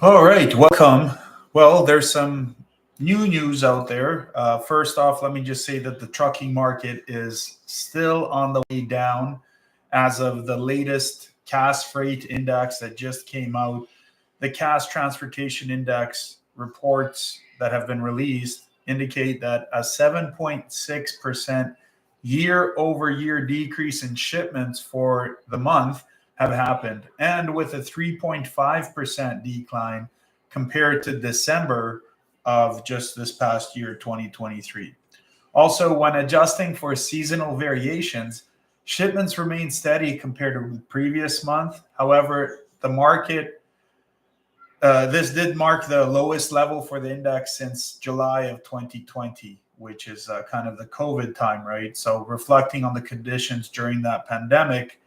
All right, welcome. Well, there's some new news out there. First off, let me just say that the trucking market is still on the way down. As of the latest CAS freight index that just came out, the CAS transportation index reports that have been released indicate that a 7.6% year over year decrease in shipments for the month have happened, and with a 3.5% decline compared to December of just this past year, 2023. Also, when adjusting for seasonal variations, shipments remain steady compared to the previous month. However, the market this did mark the lowest level for the index since July of 2020, which is kind of the COVID time, right? So, reflecting on the conditions during that pandemic,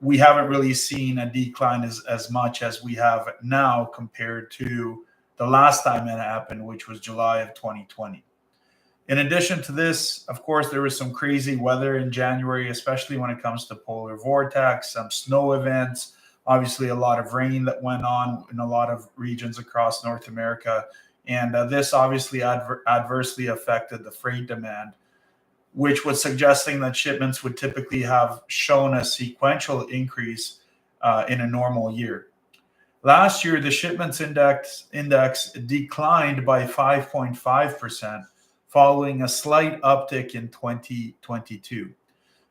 we haven't really seen a decline as much as we have now compared to the last time it happened, which was July of 2020. In addition to this, of course, there was some crazy weather in January, especially when it comes to polar vortex, some snow events, obviously a lot of rain that went on in a lot of regions across North America. And this obviously adversely affected the freight demand, which was suggesting that shipments would typically have shown a sequential increase in a normal year. Last year, the shipments index declined by 5.5%, following a slight uptick in 2022.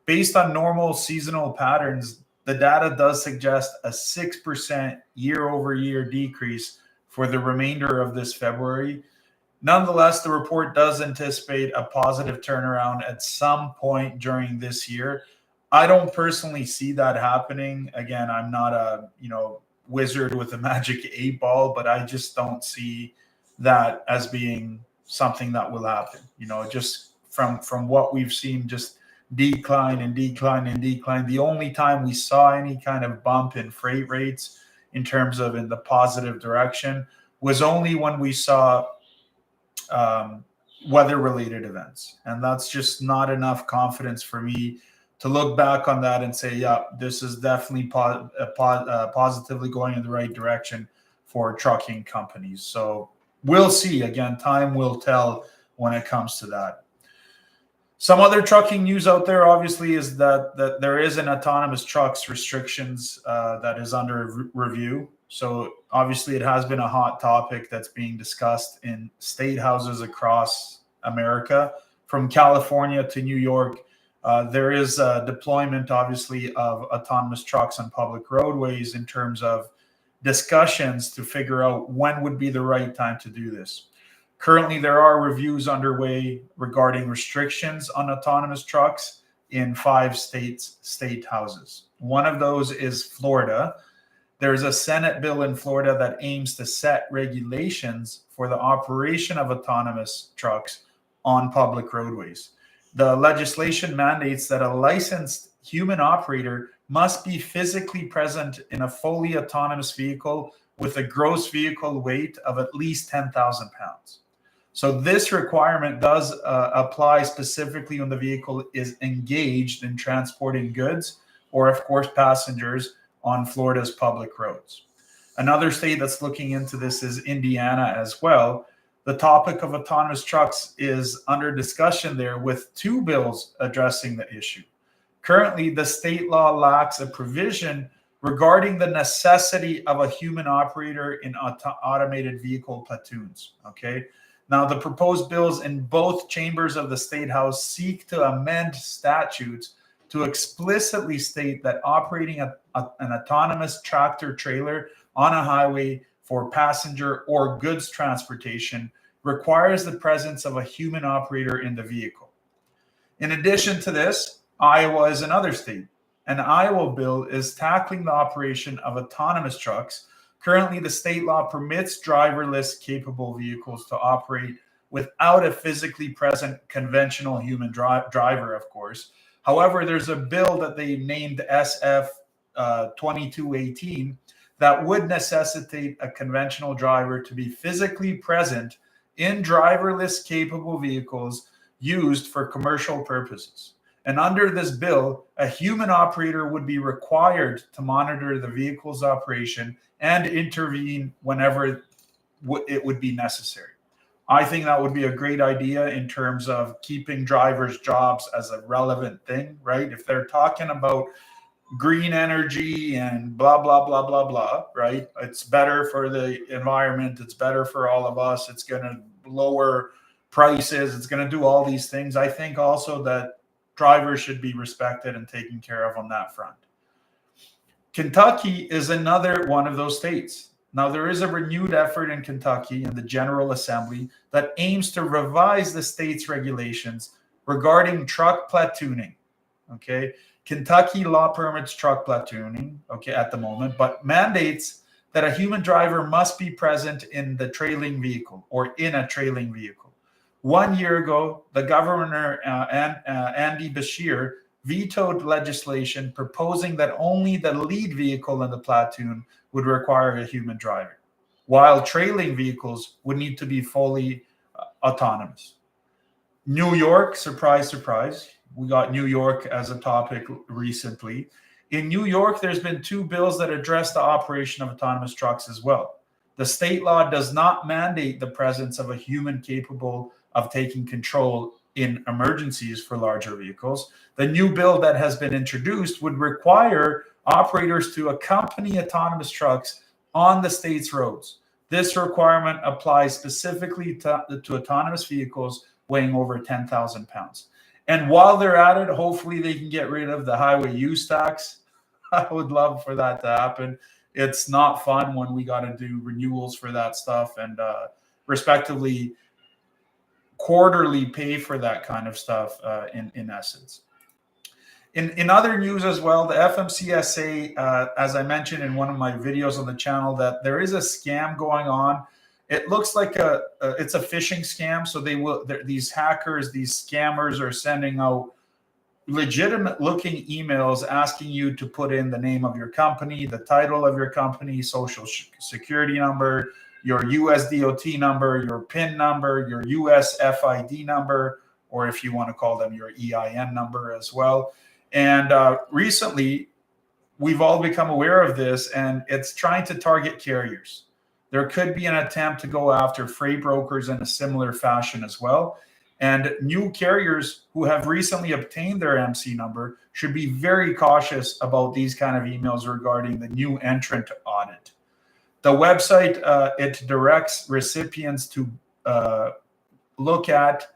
Based on normal seasonal patterns, the data does suggest a 6% year over year decrease for the remainder of this February. Nonetheless, the report does anticipate a positive turnaround at some point during this year. I don't personally see that happening. Again, I'm not a wizard with a magic 8 ball, but I just don't see that as being something that will happen. Just from what we've seen, just decline and decline and decline. The only time we saw any kind of bump in freight rates in terms of in the positive direction was only when we saw weather-related events, and that's just not enough confidence for me to look back on that and say, yeah, this is definitely positively going in the right direction for trucking companies. So we'll see. Again, time will tell when it comes to that. Some other trucking news out there, obviously, is that there is an autonomous trucks restrictions that is under review. So obviously, it has been a hot topic that's being discussed in state houses across America, from California to New York. There is a deployment, obviously, of autonomous trucks on public roadways in terms of discussions to figure out when would be the right time to do this. Currently, there are reviews underway regarding restrictions on autonomous trucks in 5 state houses. One of those is Florida. There's a Senate bill in Florida that aims to set regulations for the operation of autonomous trucks on public roadways. The legislation mandates that a licensed human operator must be physically present in a fully autonomous vehicle with a gross vehicle weight of at least 10,000 pounds. So this requirement does apply specifically when the vehicle is engaged in transporting goods or, of course, passengers on Florida's public roads. Another state that's looking into this is Indiana as well. The topic of autonomous trucks is under discussion there, with 2 bills addressing the issue. Currently, the state law lacks a provision regarding the necessity of a human operator in automated vehicle platoons. Okay. Now, the proposed bills in both chambers of the State House seek to amend statutes to explicitly state that operating an autonomous tractor trailer on a highway for passenger or goods transportation requires the presence of a human operator in the vehicle. In addition to this, Iowa is another state. An Iowa bill is tackling the operation of autonomous trucks. Currently, the state law permits driverless capable vehicles to operate without a physically present conventional human driver, of course. However, there's a bill that they named SF 2218 that would necessitate a conventional driver to be physically present in driverless capable vehicles used for commercial purposes. And under this bill, a human operator would be required to monitor the vehicle's operation and intervene whenever it would be necessary. I think that would be a great idea in terms of keeping drivers' jobs as a relevant thing, right? If they're talking about green energy and blah, blah, blah, blah, blah, right? It's better for the environment. It's better for all of us. It's going to lower prices. It's going to do all these things. I think also that drivers should be respected and taken care of on that front. Kentucky is another one of those states. Now, there is a renewed effort in Kentucky in the General Assembly that aims to revise the state's regulations regarding truck platooning. Okay. Kentucky law permits truck platooning, okay, at the moment, but mandates that a human driver must be present in the trailing vehicle or in a trailing vehicle. 1 year ago, the governor, Andy Beshear, vetoed legislation proposing that only the lead vehicle in the platoon would require a human driver, while trailing vehicles would need to be fully autonomous. New York, surprise, surprise, we got New York as a topic recently. In New York, there's been 2 bills that address the operation of autonomous trucks as well. The state law does not mandate the presence of a human capable of taking control in emergencies for larger vehicles. The new bill that has been introduced would require operators to accompany autonomous trucks on the state's roads. This requirement applies specifically to autonomous vehicles weighing over 10,000 pounds. And while they're at it, hopefully they can get rid of the highway use tax. I would love for that to happen. It's not fun when we got to do renewals for that stuff and respectively quarterly pay for that kind of stuff in essence. In other news as well, the FMCSA, as I mentioned in one of my videos on the channel, that there is a scam going on. It looks like it's a phishing scam. So these hackers, these scammers are sending out legitimate looking emails asking you to put in the name of your company, the title of your company, social security number, your USDOT number, your PIN number, your US FID number, or if you want to call them your EIN number as well. And recently, we've all become aware of this, and it's trying to target carriers. There could be an attempt to go after freight brokers in a similar fashion as well. And new carriers who have recently obtained their MC number should be very cautious about these kind of emails regarding the new entrant audit. The website, it directs recipients to look at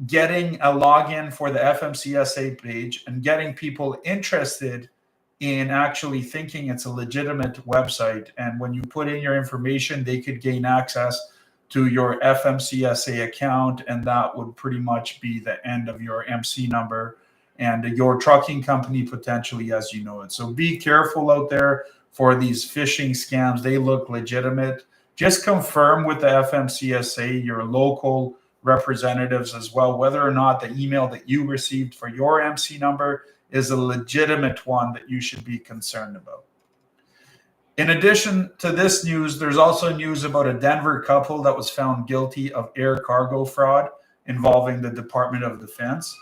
getting a login for the FMCSA page and getting people interested in actually thinking it's a legitimate website. And when you put in your information, they could gain access to your FMCSA account, and that would pretty much be the end of your MC number and your trucking company potentially as you know it. So be careful out there for these phishing scams. They look legitimate. Just confirm with the FMCSA, your local representatives as well, whether or not the email that you received for your MC number is a legitimate one that you should be concerned about. In addition to this news, there's also news about a Denver couple that was found guilty of air cargo fraud involving the Department of Defense.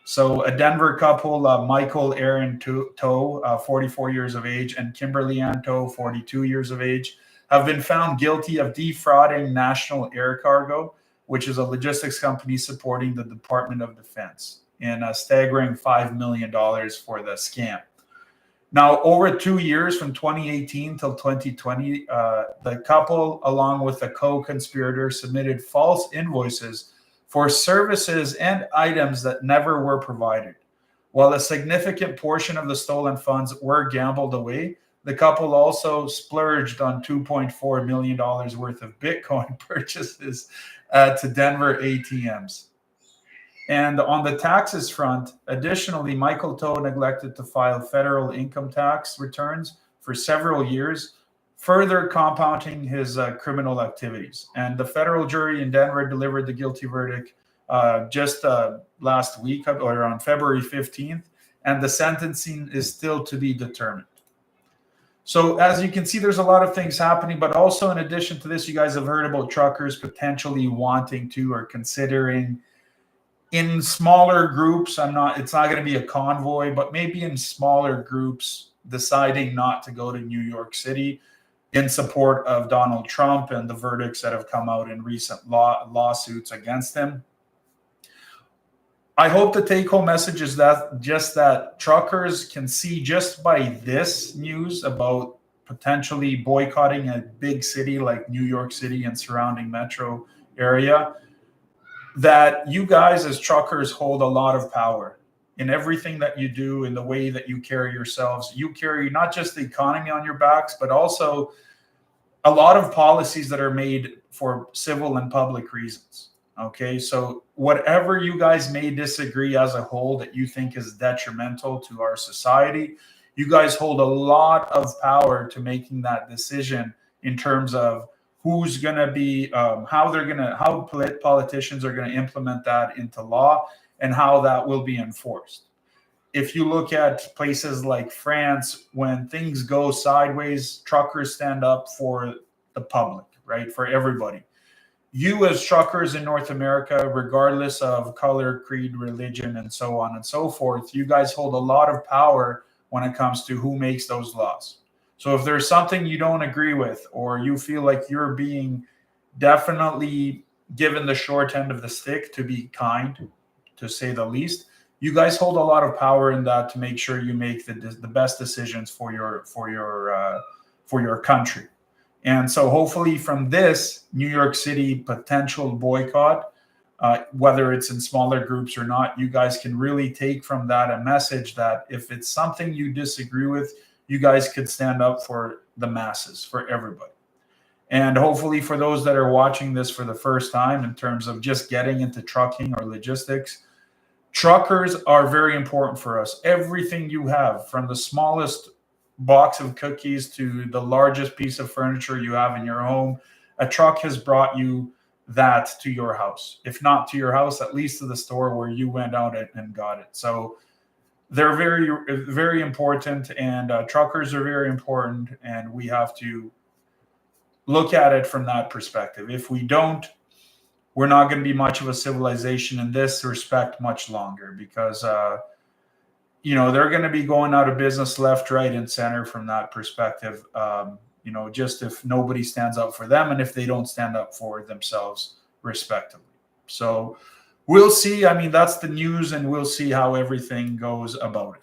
So a Denver couple, Michael Aaron Toe, 44 years of age, and Kimberly Ann Toe, 42 years of age, have been found guilty of defrauding National Air Cargo, which is a logistics company supporting the Department of Defense, in a staggering $5 million for the scam. Now, over 2 years, from 2018 till 2020, the couple, along with a co-conspirator, submitted false invoices for services and items that never were provided. While a significant portion of the stolen funds were gambled away, the couple also splurged on $2.4 million worth of Bitcoin purchases to Denver ATMs. And on the taxes front, additionally, Michael Toe neglected to file federal income tax returns for several years, further compounding his criminal activities. And the federal jury in Denver delivered the guilty verdict just last week, or on February 15th, and the sentencing is still to be determined. So as you can see, there's a lot of things happening, but also in addition to this, you guys have heard about truckers potentially wanting to or considering in smaller groups, it's not going to be a convoy, but maybe in smaller groups deciding not to go to New York City in support of Donald Trump and the verdicts that have come out in recent lawsuits against him. I hope the take-home message is that truckers can see just by this news about potentially boycotting a big city like New York City and surrounding metro area, that you guys as truckers hold a lot of power in everything that you do, in the way that you carry yourselves. You carry not just the economy on your backs, but also a lot of policies that are made for civil and public reasons. Okay, so whatever you guys may disagree as a whole that you think is detrimental to our society, you guys hold a lot of power to making that decision in terms of who's going to be, how politicians are going to implement that into law and how that will be enforced. If you look at places like France, when things go sideways, truckers stand up for the public, right? For everybody. You as truckers in North America, regardless of color, creed, religion, and so on and so forth, you guys hold a lot of power when it comes to who makes those laws. So if there's something you don't agree with, or you feel like you're being definitely given the short end of the stick, to be kind, to say the least, you guys hold a lot of power in that to make sure you make the best decisions for your country. And so hopefully from this New York City potential boycott, whether it's in smaller groups or not, you guys can really take from that a message that if it's something you disagree with, you guys could stand up for the masses, for everybody. And hopefully for those that are watching this for the first time in terms of just getting into trucking or logistics, truckers are very important for us. Everything you have, from the smallest box of cookies to the largest piece of furniture you have in your home, a truck has brought you that to your house. If not to your house, at least to the store where you went out and got it. So they're very, very important, and truckers are very important, and we have to look at it from that perspective. If we don't, we're not going to be much of a civilization in this respect much longer, because they're going to be going out of business left, right, and center from that perspective. Just if nobody stands up for them and if they don't stand up for themselves respectively. So we'll see. I mean, that's the news, and we'll see how everything goes about it.